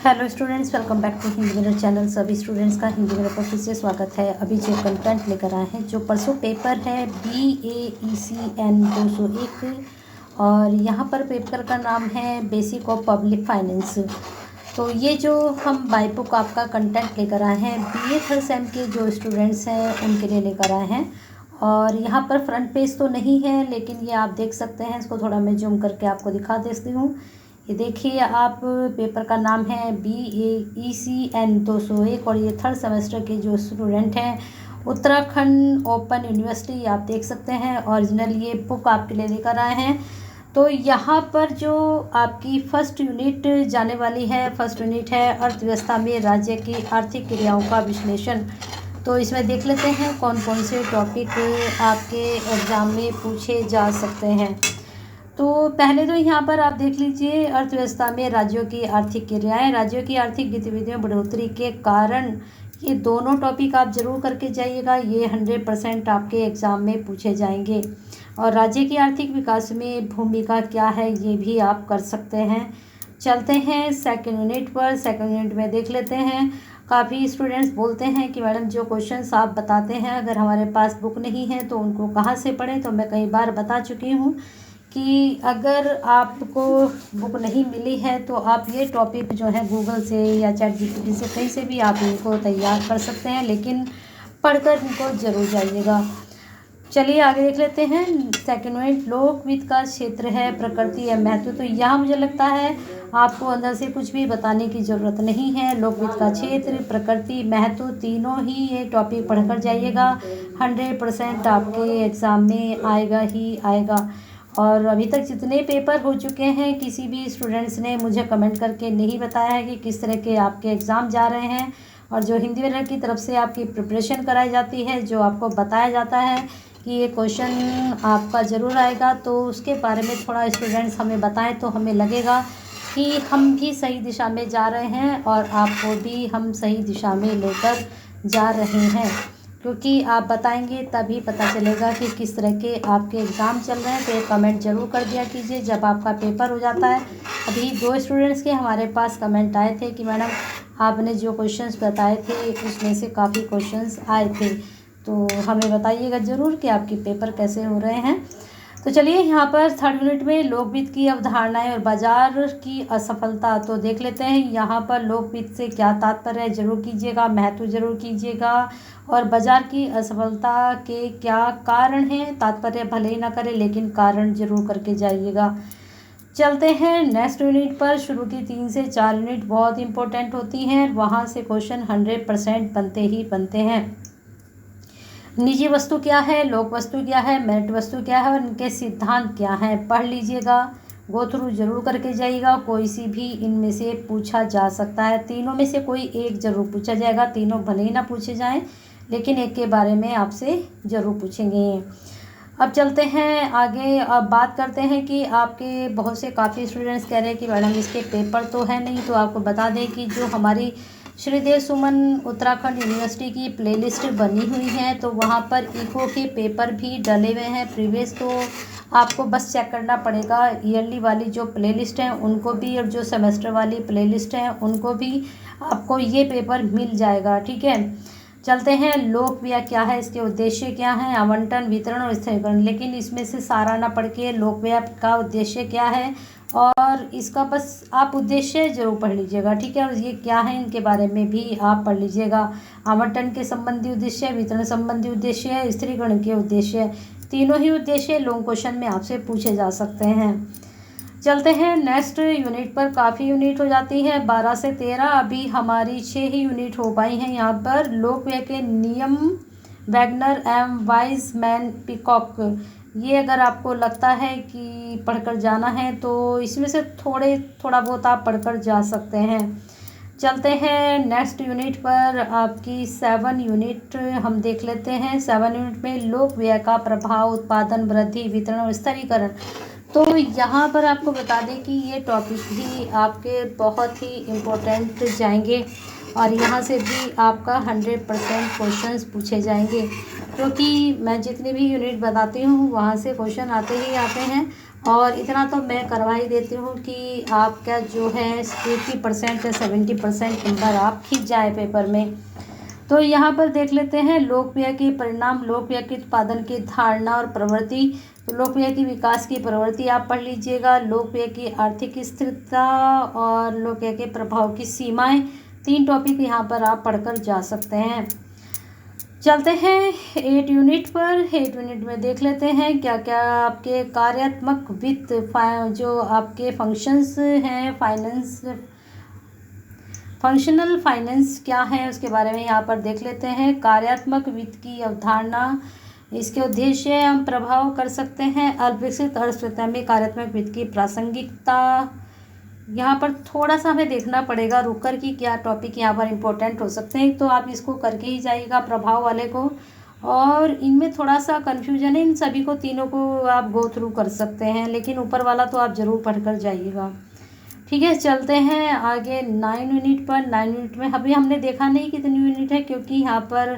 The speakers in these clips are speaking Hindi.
Hello students, welcome back to Hindi mirror channel. सभी स्टूडेंट्स का हिंदी मिरर पर फिर से स्वागत है। अभी जो कंटेंट लेकर आए हैं, जो परसों पेपर है BAECN 201 और यहाँ पर पेपर का नाम है बेसिक ऑफ पब्लिक फाइनेंस। तो ये जो हम बाई बुक आपका कंटेंट लेकर आए हैं BA थर्ड सेम के जो स्टूडेंट्स हैं उनके लिए लेकर आए हैं। और यहाँ पर फ्रंट पेज तो नहीं है, लेकिन ये आप देख सकते हैं। इसको थोड़ा मैं जूम करके आपको दिखा देती हूँ। ये देखिए, आप पेपर का नाम है BAECN 201 और ये थर्ड सेमेस्टर के जो स्टूडेंट हैं उत्तराखंड ओपन यूनिवर्सिटी, आप देख सकते हैं। ओरिजिनल ये बुक आपके लिए लेकर आए हैं। तो यहाँ पर जो आपकी फर्स्ट यूनिट जाने वाली है, फर्स्ट यूनिट है अर्थव्यवस्था में राज्य की आर्थिक क्रियाओं का विश्लेषण। तो इसमें देख लेते हैं कौन कौन से टॉपिक आपके एग्ज़ाम में पूछे जा सकते हैं। तो पहले तो यहाँ पर आप देख लीजिए, अर्थव्यवस्था में राज्यों की आर्थिक क्रियाएं, राज्यों की आर्थिक गतिविधियों में बढ़ोतरी के कारण। ये दोनों टॉपिक आप जरूर करके जाइएगा, ये 100% आपके एग्ज़ाम में पूछे जाएंगे। और राज्य की आर्थिक विकास में भूमिका क्या है, ये भी आप कर सकते हैं। चलते हैं सेकेंड यूनिट पर। सेकेंड यूनिट में देख लेते हैं। काफ़ी स्टूडेंट्स बोलते हैं कि मैडम जो क्वेश्चंस आप बताते हैं, अगर हमारे पास बुक नहीं है तो उनको कहाँ से पढ़ें। तो मैं कई बार बता चुकी हूँ कि अगर आपको बुक नहीं मिली है तो आप ये टॉपिक जो है गूगल से या ChatGPT से कहीं से भी आप इनको तैयार कर सकते हैं, लेकिन पढ़कर इनको ज़रूर जाइएगा। चलिए आगे देख लेते हैं। सेकेंड यूनिट लोकवित्त का क्षेत्र है, प्रकृति या महत्व। तो यहाँ मुझे लगता है आपको अंदर से कुछ भी बताने की ज़रूरत नहीं है। लोकवित्त का क्षेत्र, प्रकृति, महत्व, तीनों ही ये टॉपिक पढ़कर जाइएगा। 100% आपके एग्ज़ाम में आएगा ही आएगा। और अभी तक जितने पेपर हो चुके हैं, किसी भी स्टूडेंट्स ने मुझे कमेंट करके नहीं बताया है कि किस तरह के आपके एग्ज़ाम जा रहे हैं। और जो हिंदी मिरर की तरफ से आपकी प्रिपरेशन कराई जाती है, जो आपको बताया जाता है कि ये क्वेश्चन आपका ज़रूर आएगा, तो उसके बारे में थोड़ा स्टूडेंट्स हमें बताएं तो हमें लगेगा कि हम भी सही दिशा में जा रहे हैं और आपको भी हम सही दिशा में लेकर जा रहे हैं। क्योंकि आप बताएंगे तभी पता चलेगा कि किस तरह के आपके एग्ज़ाम चल रहे हैं। तो एक कमेंट ज़रूर कर दिया कीजिए जब आपका पेपर हो जाता है। अभी 2 स्टूडेंट्स के हमारे पास कमेंट आए थे कि मैडम आपने जो क्वेश्चंस बताए थे उसमें से काफ़ी क्वेश्चंस आए थे, तो हमें बताइएगा ज़रूर कि आपके पेपर कैसे हो रहे हैं। तो चलिए यहाँ पर थर्ड यूनिट में लोकवित्त की अवधारणाएं और बाजार की असफलता। तो देख लेते हैं यहाँ पर लोकवित्त से क्या तात्पर्य है, जरूर कीजिएगा। महत्व जरूर कीजिएगा। और बाजार की असफलता के क्या कारण हैं, तात्पर्य भले ही ना करें लेकिन कारण जरूर करके जाइएगा। चलते हैं नेक्स्ट यूनिट पर। शुरू की 3 से 4 यूनिट बहुत इंपॉर्टेंट होती हैं, वहाँ से क्वेश्चन 100% बनते ही बनते हैं। निजी वस्तु क्या है, लोक वस्तु क्या है, मेरिट वस्तु क्या है और इनके सिद्धांत क्या हैं, पढ़ लीजिएगा। गो थ्रू जरूर करके जाइएगा। कोई सी भी इनमें से पूछा जा सकता है, तीनों में से कोई एक जरूर पूछा जाएगा। तीनों भले ही ना पूछे जाएं, लेकिन एक के बारे में आपसे ज़रूर पूछेंगे। अब चलते हैं आगे। अब बात करते हैं कि आपके बहुत से काफ़ी स्टूडेंट्स कह रहे हैं कि मैडम इसके पेपर तो है नहीं। तो आपको बता दें कि जो हमारी श्रीदेव सुमन उत्तराखंड यूनिवर्सिटी की प्लेलिस्ट बनी हुई है, तो वहाँ पर इको के पेपर भी डले हुए हैं प्रीवियस। तो आपको बस चेक करना पड़ेगा। ईयरली वाली जो प्लेलिस्ट हैं उनको भी, और जो सेमेस्टर वाली प्लेलिस्ट हैं उनको भी आपको ये पेपर मिल जाएगा, ठीक है। चलते हैं। लोकव्यय क्या है, इसके उद्देश्य क्या हैं, आवंटन, वितरण और स्थिरीकरण। लेकिन इसमें से सारा ना पढ़ के लोकव्यय का उद्देश्य क्या है और इसका बस आप उद्देश्य जरूर पढ़ लीजिएगा, ठीक है। और ये क्या है इनके बारे में भी आप पढ़ लीजिएगा। आवंटन के संबंधी उद्देश्य, वितरण संबंधी उद्देश्य, स्थिरीकरण के उद्देश्य, तीनों ही उद्देश्य लॉन्ग क्वेश्चन में आपसे पूछे जा सकते हैं। चलते हैं नेक्स्ट यूनिट पर। काफ़ी यूनिट हो जाती है 12 से 13, अभी हमारी 6 ही यूनिट हो पाई हैं यहाँ पर। लोकव्यय के नियम, वैगनर एम वाइजमैन पिकॉक। ये अगर आपको लगता है कि पढ़कर जाना है तो इसमें से थोड़ा बहुत आप पढ़कर जा सकते हैं। चलते हैं नेक्स्ट यूनिट पर। आपकी 7 यूनिट हम देख लेते हैं। 7 यूनिट में लोकव्यय का प्रभाव, उत्पादन वृद्धि, वितरण और स्थिरीकरण। तो यहाँ पर आपको बता दें कि ये टॉपिक भी आपके बहुत ही इम्पोर्टेंट जाएंगे और यहाँ से भी आपका 100% क्वेश्चंस पूछे जाएंगे, क्योंकि मैं जितनी भी यूनिट बताती हूँ वहाँ से क्वेश्चन आते ही आते हैं। और इतना तो मैं करवा ही देती हूँ कि आपका जो है 80% या 70% नंबर आप खींच जाए पेपर में। तो यहाँ पर देख लेते हैं लोकप्रिय के परिणाम, लोकप्रिय के उत्पादन की धारणा और प्रवृत्ति। तो लोकप्रिय की विकास की प्रवृत्ति आप पढ़ लीजिएगा, लोकप्रिय की आर्थिक स्थिरता और लोकप्रिय के प्रभाव की सीमाएं। 3 टॉपिक यहाँ पर आप पढ़कर जा सकते हैं। चलते हैं 8 यूनिट पर। 8 यूनिट में देख लेते हैं क्या क्या आपके कार्यात्मक वित्त, जो आपके फंक्शंस हैं, फंक्शनल फाइनेंस क्या है उसके बारे में यहाँ पर देख लेते हैं। कार्यात्मक वित्त की अवधारणा, इसके उद्देश्य हम प्रभाव कर सकते हैं। अल्पविकसित अर्थव्यवस्था में कार्यात्मक वित्त की प्रासंगिकता, यहाँ पर थोड़ा सा हमें देखना पड़ेगा रुककर कि क्या टॉपिक यहाँ पर इम्पोर्टेंट हो सकते हैं। तो आप इसको करके ही जाइएगा प्रभाव वाले को, और इनमें थोड़ा सा कन्फ्यूजन है, इन सभी को तीनों को आप गो थ्रू कर सकते हैं, लेकिन ऊपर वाला तो आप ज़रूर पढ़ कर जाइएगा। ठीक है, चलते हैं आगे 9 यूनिट पर। 9 यूनिट में अभी हमने देखा नहीं कितनी यूनिट है, क्योंकि यहाँ पर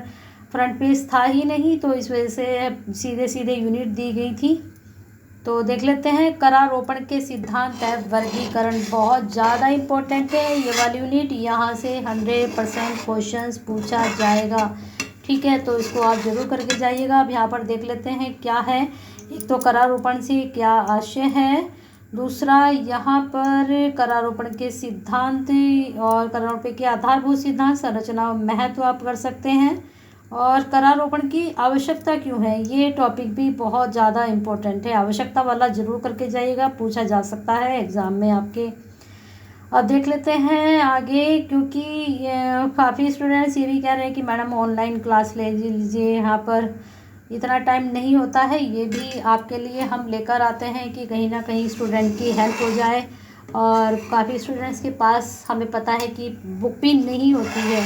फ्रंट पेज था ही नहीं, तो इस वजह से सीधे सीधे यूनिट दी गई थी। तो देख लेते हैं करारोपण के सिद्धांत है, वर्गीकरण बहुत ज़्यादा इम्पोर्टेंट है ये वाली यूनिट, यहाँ से 100% क्वेश्चंस पूछा जाएगा। ठीक है, तो इसको आप ज़रूर करके जाइएगा। अब यहाँ पर देख लेते हैं क्या है। एक तो करारोपण से क्या आशय है, दूसरा यहाँ पर करारोपण के सिद्धांत और करारोपण के आधारभूत सिद्धांत, संरचना और महत्व आप कर सकते हैं, और करारोपण की आवश्यकता क्यों है, ये टॉपिक भी बहुत ज़्यादा इम्पोर्टेंट है। आवश्यकता वाला ज़रूर करके जाइएगा, पूछा जा सकता है एग्ज़ाम में आपके। अब देख लेते हैं आगे, क्योंकि काफ़ी स्टूडेंट्स ये भी कह रहे हैं कि मैडम ऑनलाइन क्लास ले लीजिए, यहाँ पर इतना टाइम नहीं होता है। ये भी आपके लिए हम लेकर आते हैं कि कहीं ना कहीं स्टूडेंट की हेल्प हो जाए। और काफ़ी स्टूडेंट्स के पास हमें पता है कि बुक भी नहीं होती है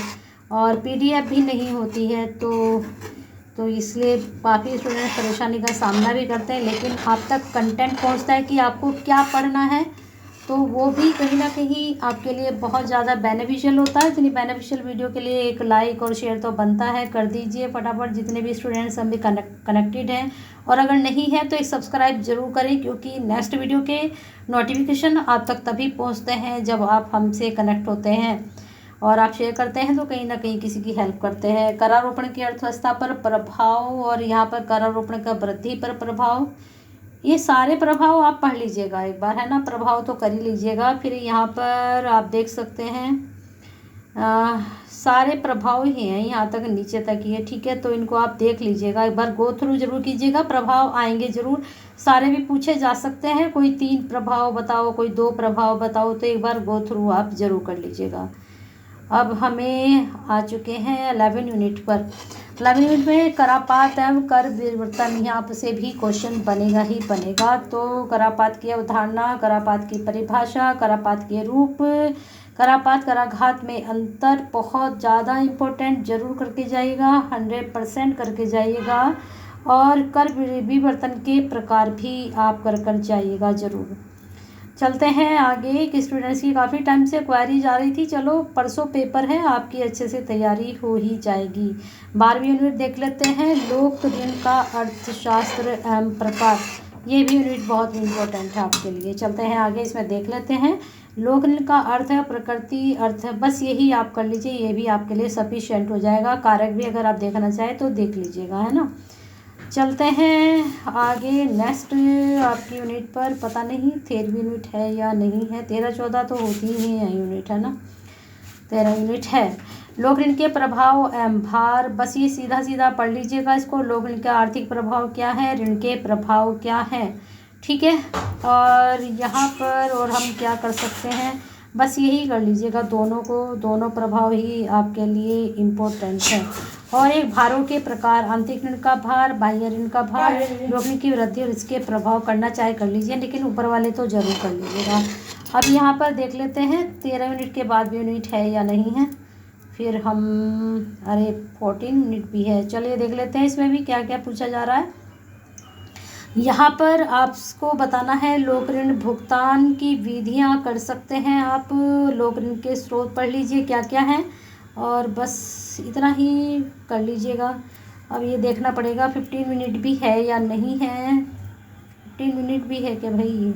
और PDF भी नहीं होती है, तो इसलिए काफ़ी स्टूडेंट परेशानी का सामना भी करते हैं। लेकिन आप तक कंटेंट पहुंचता है कि आपको क्या पढ़ना है, तो वो भी कहीं ना कहीं आपके लिए बहुत ज़्यादा बेनिफिशियल होता है। इतनी बेनिफिशियल वीडियो के लिए एक लाइक और शेयर तो बनता है, कर दीजिए फटाफट जितने भी स्टूडेंट्स हम भी कनेक्टेड हैं। और अगर नहीं है तो एक सब्सक्राइब जरूर करें, क्योंकि नेक्स्ट वीडियो के नोटिफिकेशन आप तक तभी पहुँचते हैं जब आप हमसे कनेक्ट होते हैं और आप शेयर करते हैं, तो कहीं ना कहीं किसी की हेल्प करते हैं। करारोपण की अर्थव्यवस्था पर प्रभाव, और यहाँ पर करारोपण का वृद्धि पर प्रभाव, ये सारे प्रभाव आप पढ़ लीजिएगा एक बार, है ना, प्रभाव तो कर ही लीजिएगा। फिर यहाँ पर आप देख सकते हैं सारे प्रभाव ही हैं, यहाँ तक नीचे तक ही है। ठीक है, तो इनको आप देख लीजिएगा एक बार, गो थ्रू जरूर कीजिएगा। प्रभाव आएंगे ज़रूर, सारे भी पूछे जा सकते हैं, कोई 3 प्रभाव बताओ, कोई 2 प्रभाव बताओ, तो एक बार गो थ्रू आप ज़रूर कर लीजिएगा। अब हमें आ चुके हैं 11 यूनिट पर। 11 यूनिट में करापात एवं कर विवर्तन, यहाँ से भी क्वेश्चन बनेगा ही बनेगा। तो करापात की अवधारणा, करापात की परिभाषा, करापात के रूप, करापात कराघात में अंतर बहुत ज़्यादा इम्पोर्टेंट, जरूर करके जाइएगा, 100% करके जाइएगा। और कर विवर्तन के प्रकार भी आप कर जाइएगा ज़रूर। चलते हैं आगे कि स्टूडेंट्स की काफ़ी टाइम से क्वेरी जा रही थी, चलो परसों पेपर है, आपकी अच्छे से तैयारी हो ही जाएगी। 12वीं यूनिट देख लेते हैं, लोक ऋण का अर्थशास्त्र एवं प्रकार, ये भी यूनिट बहुत इम्पोर्टेंट है आपके लिए। चलते हैं आगे, इसमें देख लेते हैं लोक ऋण का अर्थ है, प्रकृति अर्थ है, बस यही आप कर लीजिए, ये भी आपके लिए सफिशिएंट हो जाएगा। कारक भी अगर आप देखना चाहें तो देख लीजिएगा, है ना। चलते हैं आगे नेक्स्ट आपकी यूनिट पर, पता नहीं 13वीं यूनिट है या नहीं है, 13-14 तो होती ही है यूनिट, है ना, 13 यूनिट है। लोक ऋण के प्रभाव एवं भार, बस ये सीधा सीधा पढ़ लीजिएगा इसको। लोक ऋण का आर्थिक प्रभाव क्या है, ऋण के प्रभाव क्या है, ठीक है। और यहाँ पर और हम क्या कर सकते हैं, बस यही कर लीजिएगा, दोनों को, दोनों प्रभाव ही आपके लिए इम्पोर्टेंट है। और एक भारों के प्रकार, आंतरिक ऋण का भार, बाह्य ऋण का भार, लोक ऋण की वृद्धि और इसके प्रभाव करना चाहे कर लीजिए, लेकिन ऊपर वाले तो जरूर कर लीजिएगा। अब यहाँ पर देख लेते हैं 13 यूनिट के बाद भी यूनिट है या नहीं है, फिर हम 14 यूनिट भी है, चलिए देख लेते हैं इसमें भी क्या क्या पूछा जा रहा है। यहाँ पर आपको बताना है लोक ऋण भुगतान की विधियाँ कर सकते हैं आप, लोक ऋण के स्रोत पढ़ लीजिए क्या क्या हैं, और बस इतना ही कर लीजिएगा। अब ये देखना पड़ेगा 15 मिनट भी है या नहीं है, 15 मिनट भी है कि भाई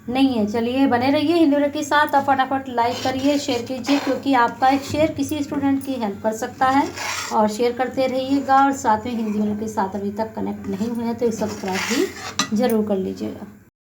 नहीं है। चलिए बने रहिए हिंदी मीडियम के साथ और फटाफट लाइक करिए, शेयर कीजिए, क्योंकि आपका एक शेयर किसी स्टूडेंट की हेल्प कर सकता है। और शेयर करते रहिएगा और साथ में हिंदी मीडियम के साथ अभी तक कनेक्ट नहीं हुए हैं तो सब्सक्राइब भी ज़रूर कर लीजिएगा।